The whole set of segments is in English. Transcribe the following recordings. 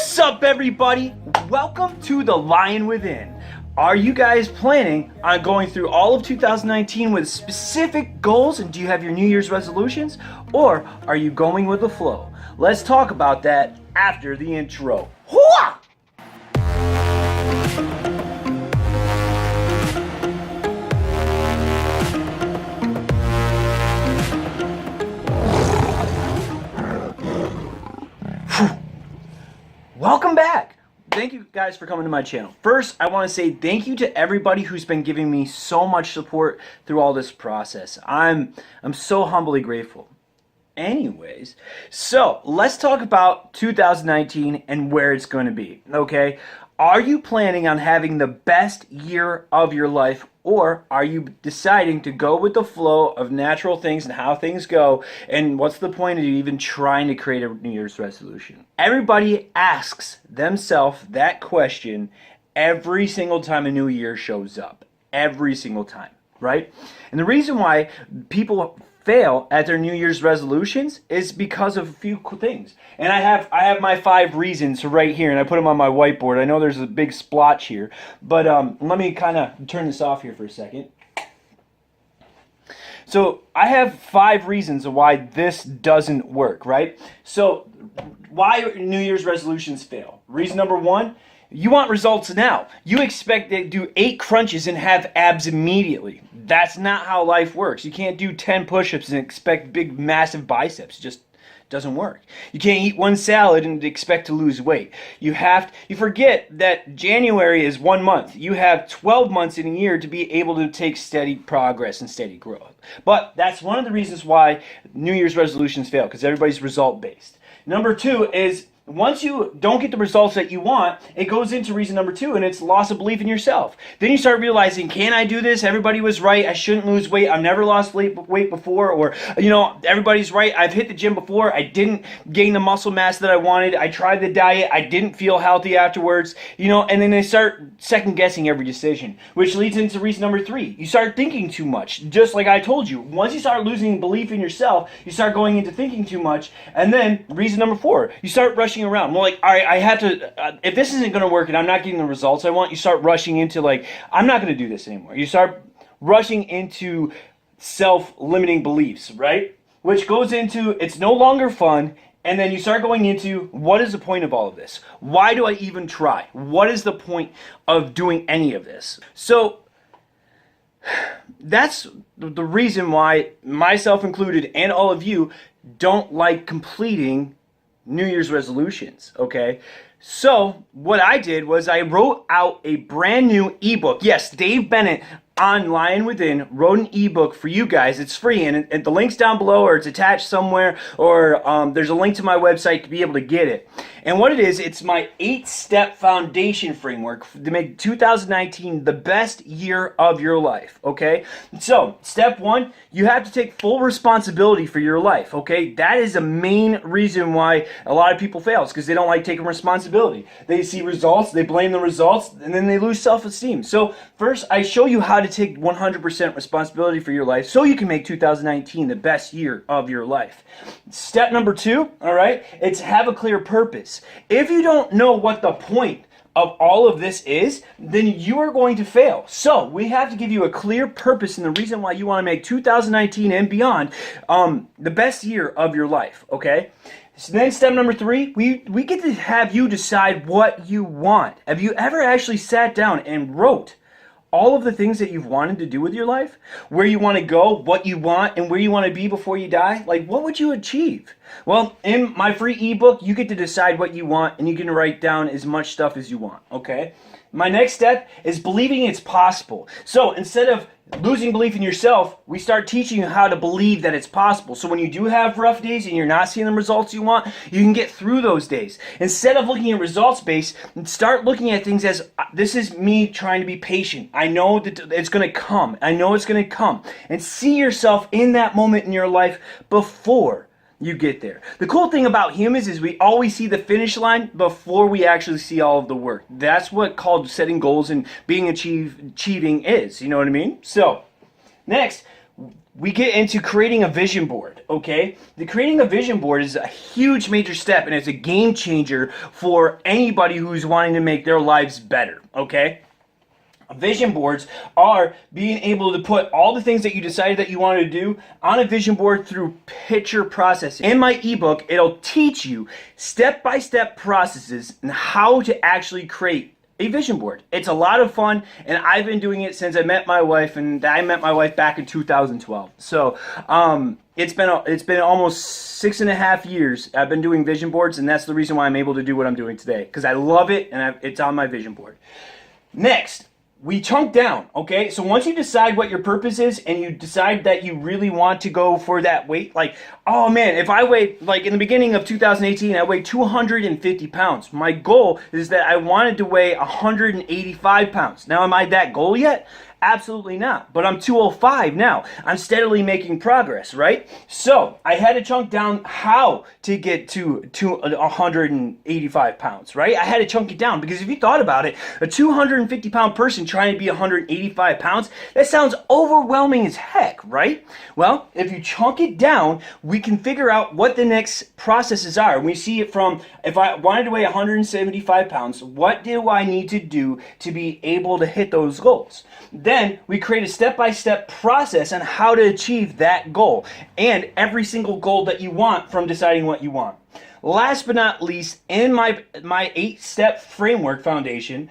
What's up, everybody? Welcome to The Lion Within. Are you guys planning on going through all of 2019 with specific goals, and do you have your New Year's resolutions, or are you going with the flow? Let's talk about that after the intro. Hooah! Welcome back. Thank you guys for coming to my channel. First, I want to say thank you to everybody who's been giving me so much support through all this process. I'm so humbly grateful. Anyways, so let's talk about 2019 and where it's going to be, okay? Are you planning on having the best year of your life, or are you deciding to go with the flow of natural things and how things go, and what's the point of you even trying to create a New Year's resolution? Everybody asks themselves that question every single time a new year shows up. Every single time, right? And the reason why people fail at their New Year's resolutions is because of a few things. And I have my 5 reasons right here, and I put them on my whiteboard. I know there's a big splotch here, but let me kind of turn this off here for a second. So I have 5 reasons of why this doesn't work, right? So why New Year's resolutions fail. Reason number 1, you want results now. You expect to do 8 crunches and have abs immediately. That's not how life works. You can't do 10 push-ups and expect big, massive biceps. It just doesn't work. You can't eat 1 salad and expect to lose weight. You forget that January is 1 month. You have 12 months in a year to be able to take steady progress and steady growth. But that's one of the reasons why New Year's resolutions fail, because everybody's result-based. Number 2 is, once you don't get the results that you want, it goes into reason number 2, and it's loss of belief in yourself. Then you start realizing, can I do this? Everybody was right. I shouldn't lose weight. I've never lost weight before. Or, everybody's right. I've hit the gym before. I didn't gain the muscle mass that I wanted. I tried the diet. I didn't feel healthy afterwards. And then they start second guessing every decision, which leads into reason number 3. You start thinking too much. Just like I told you, once you start losing belief in yourself, you start going into thinking too much. And then reason number 4, you start rushing around. Well, like, all right, I have to, if this isn't going to work and I'm not getting the results I want, you start rushing into, like, I'm not going to do this anymore. You start rushing into self-limiting beliefs, right? Which goes into, it's no longer fun. And then you start going into, what is the point of all of this? Why do I even try? What is the point of doing any of this? So that's the reason why, myself included and all of you, don't like completing New Year's resolutions, okay? So what I did was I wrote out a brand new ebook. Yes, Dave Bennett on Lion Within wrote an ebook for you guys. It's free, and the link's down below, or it's attached somewhere, or there's a link to my website to be able to get it. And what it is, it's my 8-step foundation framework to make 2019 the best year of your life, okay? So, step 1, you have to take full responsibility for your life, okay? That is the main reason why a lot of people fail, because they don't like taking responsibility. They see results, they blame the results, and then they lose self-esteem. So, first, I show you how to take 100% responsibility for your life so you can make 2019 the best year of your life. Step number 2, all right, it's have a clear purpose. If you don't know what the point of all of this is, then you are going to fail. So we have to give you a clear purpose and the reason why you want to make 2019 and beyond the best year of your life, okay? So then step number 3, we get to have you decide what you want. Have you ever actually sat down and wrote all of the things that you've wanted to do with your life? Where you want to go, what you want, and where you want to be before you die? Like, what would you achieve? Well, in my free ebook, you get to decide what you want, and you can write down as much stuff as you want, okay? My next step is believing it's possible. So instead of losing belief in yourself, we start teaching you how to believe that it's possible. So when you do have rough days and you're not seeing the results you want, you can get through those days. Instead of looking at results-based, start looking at things as, this is me trying to be patient. I know that it's going to come. I know it's going to come. And see yourself in that moment in your life before you get there. The cool thing about humans is we always see the finish line before we actually see all of the work. That's what called setting goals and being achieving is. You know what I mean? So, next, we get into creating a vision board, okay? Creating a vision board is a huge major step, and it's a game changer for anybody who's wanting to make their lives better, okay? Vision boards are being able to put all the things that you decided that you wanted to do on a vision board through picture processing. In my ebook, it'll teach you step-by-step processes and how to actually create a vision board. It's a lot of fun, and I've been doing it since I met my wife, and I met my wife back in 2012. So it's been almost 6.5 years I've been doing vision boards, and that's the reason why I'm able to do what I'm doing today, because I love it, and it's on my vision board. Next, we chunk down, okay? So once you decide what your purpose is and you decide that you really want to go for that weight, like, oh man, if I weighed, like in the beginning of 2018, I weighed 250 pounds. My goal is that I wanted to weigh 185 pounds. Now, am I that goal yet? Absolutely not. But I'm 205 now. I'm steadily making progress, right? So I had to chunk down how to get to 185 pounds, right? I had to chunk it down because if you thought about it, a 250 pound person trying to be 185 pounds, that sounds overwhelming as heck, right? Well, if you chunk it down, we can figure out what the next processes are. We see it from, if I wanted to weigh 175 pounds, what do I need to do to be able to hit those goals? Then we create a step-by-step process on how to achieve that goal and every single goal that you want from deciding what you want. Last but not least, in my 8-step framework foundation,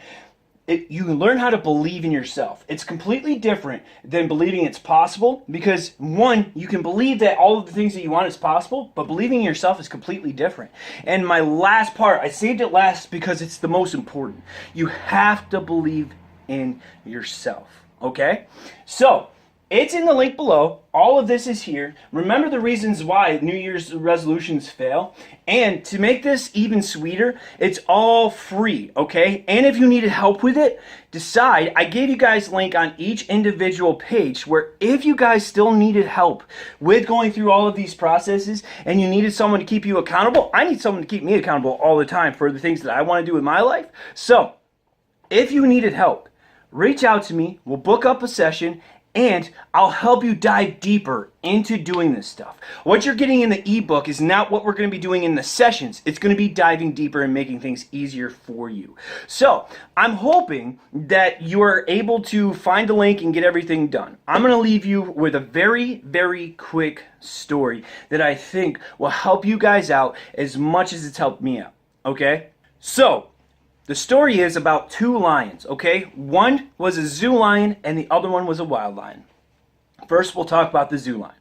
you learn how to believe in yourself. It's completely different than believing it's possible because, one, you can believe that all of the things that you want is possible, but believing in yourself is completely different. And my last part, I saved it last because it's the most important. You have to believe in yourself, okay? So, it's in the link below. All of this is here. Remember the reasons why New Year's resolutions fail. And to make this even sweeter, it's all free, okay? And if you needed help with it, decide. I gave you guys a link on each individual page where if you guys still needed help with going through all of these processes and you needed someone to keep you accountable, I need someone to keep me accountable all the time for the things that I want to do with my life. So, if you needed help, reach out to me. We'll book up a session and I'll help you dive deeper into doing this stuff. What you're getting in the ebook is not what we're going to be doing in the sessions. It's going to be diving deeper and making things easier for you. So I'm hoping that you are able to find the link and get everything done. I'm going to leave you with a very, very quick story that I think will help you guys out as much as it's helped me out. Okay? So, the story is about 2 lions, okay? One was a zoo lion and the other one was a wild lion. First, we'll talk about the zoo lion.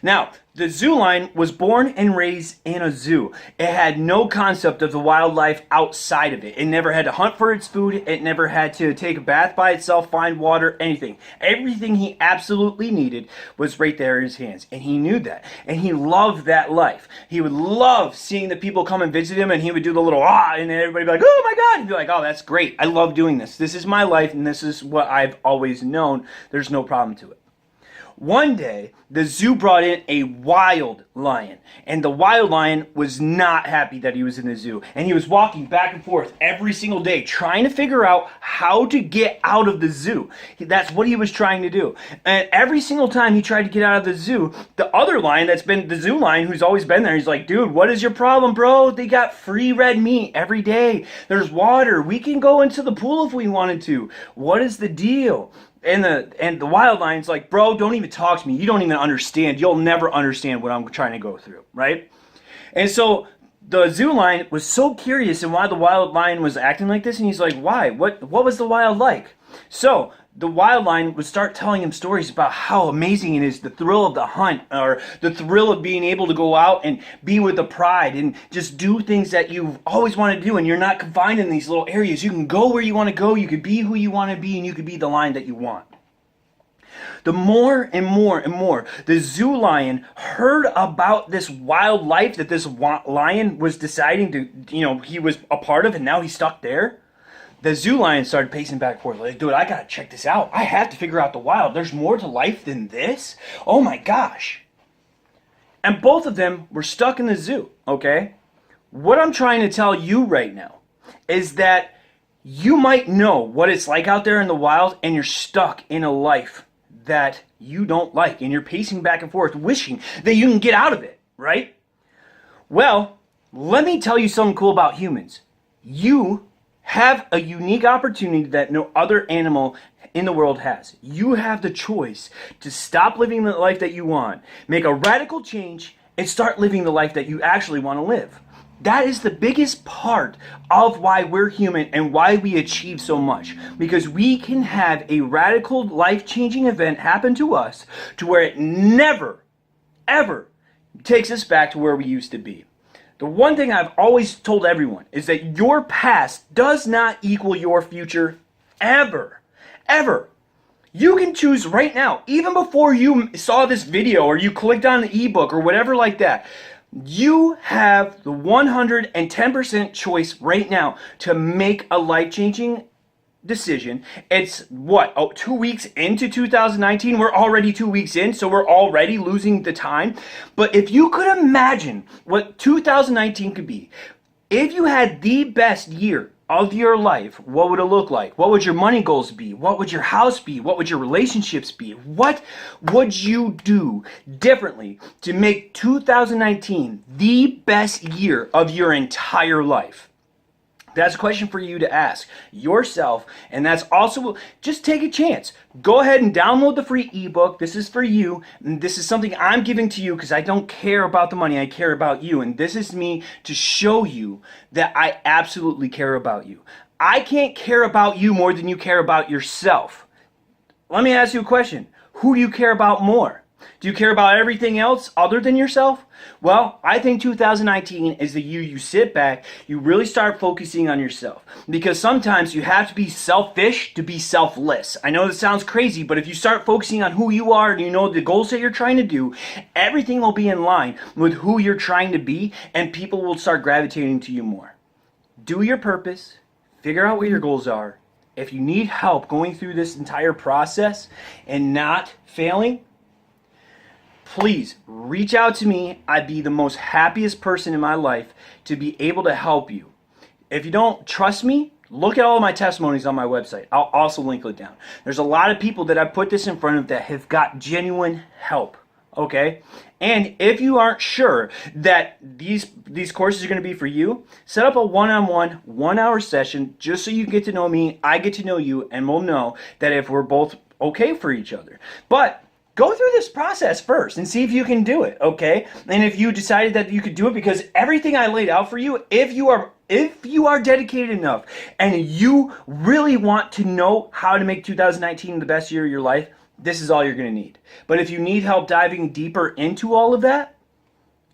Now, the zoo lion was born and raised in a zoo. It had no concept of the wildlife outside of it. It never had to hunt for its food. It never had to take a bath by itself, find water, anything. Everything he absolutely needed was right there in his hands. And he knew that. And he loved that life. He would love seeing the people come and visit him, and he would do the little and then everybody would be like, oh my God. He'd be like, oh, that's great. I love doing this. This is my life, and this is what I've always known. There's no problem to it. One day, the zoo brought in a wild lion, and the wild lion was not happy that he was in the zoo, and he was walking back and forth every single day trying to figure out how to get out of the zoo. That's what he was trying to do. And every single time he tried to get out of the zoo, the other lion that's been the zoo lion who's always been there, he's like, dude, what is your problem, bro? They got free red meat every day. There's water. We can go into the pool if we wanted to. What is the deal? And the wild lion's like, bro, don't even talk to me. You don't even understand. You'll never understand what I'm trying to go through, right? And so the zoo lion was so curious in why the wild lion was acting like this, and he's like, why? What was the wild like? So the wild lion would start telling him stories about how amazing it is, the thrill of the hunt, or the thrill of being able to go out and be with the pride and just do things that you've always wanted to do, and you're not confined in these little areas. You can go where you want to go, you can be who you want to be, and you can be the lion that you want. The more and more and more the zoo lion heard about this wild life that this lion was deciding to, he was a part of, and now he's stuck there, the zoo lion started pacing back and forth like, dude, I gotta check this out. I have to figure out the wild. There's more to life than this? Oh my gosh. And both of them were stuck in the zoo, okay? What I'm trying to tell you right now is that you might know what it's like out there in the wild, and you're stuck in a life that you don't like and you're pacing back and forth wishing that you can get out of it, right? Well, let me tell you something cool about humans. You have a unique opportunity that no other animal in the world has. You have the choice to stop living the life that you want, make a radical change, and start living the life that you actually want to live. That is the biggest part of why we're human and why we achieve so much. Because we can have a radical, life-changing event happen to us to where it never, ever takes us back to where we used to be. The one thing I've always told everyone is that your past does not equal your future ever. Ever. You can choose right now, even before you saw this video or you clicked on the ebook or whatever like that. You have the 110% choice right now to make a life-changing decision. It's what? Oh, 2 weeks into 2019. We're already 2 weeks in, so we're already losing the time. But if you could imagine what 2019 could be, if you had the best year of your life, what would it look like? What would your money goals be? What would your house be? What would your relationships be? What would you do differently to make 2019 the best year of your entire life? That's a question for you to ask yourself, and that's also, just take a chance. Go ahead and download the free ebook. This is for you. And this is something I'm giving to you because I don't care about the money. I care about you, and this is me to show you that I absolutely care about you. I can't care about you more than you care about yourself. Let me ask you a question. Who do you care about more? Do you care about everything else other than yourself? Well, I think 2019 is the year you sit back, you really start focusing on yourself. Because sometimes you have to be selfish to be selfless. I know this sounds crazy, but if you start focusing on who you are and you know the goals that you're trying to do, everything will be in line with who you're trying to be, and people will start gravitating to you more. Do your purpose, figure out what your goals are. If you need help going through this entire process and not failing, please reach out to me. I'd be the most happiest person in my life to be able to help you. If you don't trust me, look at all of my testimonies on my website. I'll also link it down. There's a lot of people that I put this in front of that have got genuine help. Okay? And if you aren't sure that these courses are going to be for you, set up a one-on-one, 1-hour session just so you get to know me, I get to know you, and we'll know that if we're both okay for each other. But go through this process first and see if you can do it, okay? And if you decided that you could do it, because everything I laid out for you, if you are dedicated enough and you really want to know how to make 2019 the best year of your life, this is all you're going to need. But if you need help diving deeper into all of that,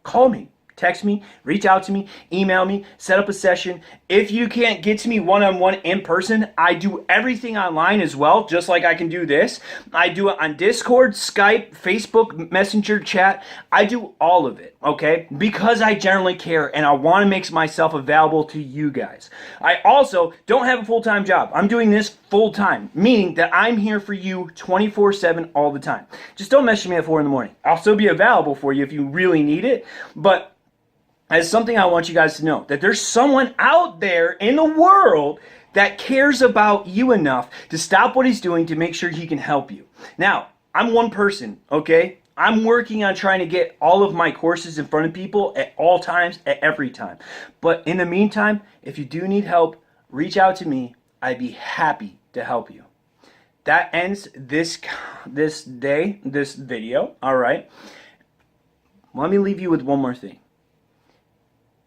call me. Text me, reach out to me, email me, set up a session. If you can't get to me one-on-one in person, I do everything online as well, just like I can do this. I do it on Discord, Skype, Facebook, Messenger, chat. I do all of it, okay? Because I generally care and I want to make myself available to you guys. I also don't have a full-time job. I'm doing this full-time, meaning that I'm here for you 24/7 all the time. Just don't message me at 4 in the morning. I'll still be available for you if you really need it, but as something I want you guys to know, that there's someone out there in the world that cares about you enough to stop what he's doing to make sure he can help you. Now, I'm one person, okay? I'm working on trying to get all of my courses in front of people at all times, at every time. But in the meantime, if you do need help, reach out to me. I'd be happy to help you. That ends this video, all right? Let me leave you with one more thing.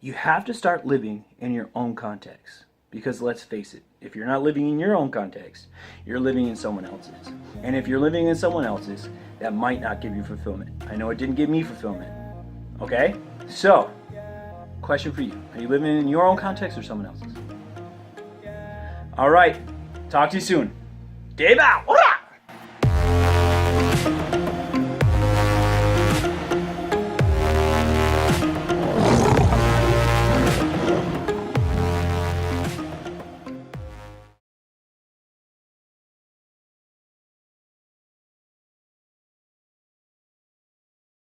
You have to start living in your own context. Because let's face it, if you're not living in your own context, you're living in someone else's. And if you're living in someone else's, that might not give you fulfillment. I know it didn't give me fulfillment. Okay? So, question for you. Are you living in your own context or someone else's? All right. Talk to you soon. Dave out.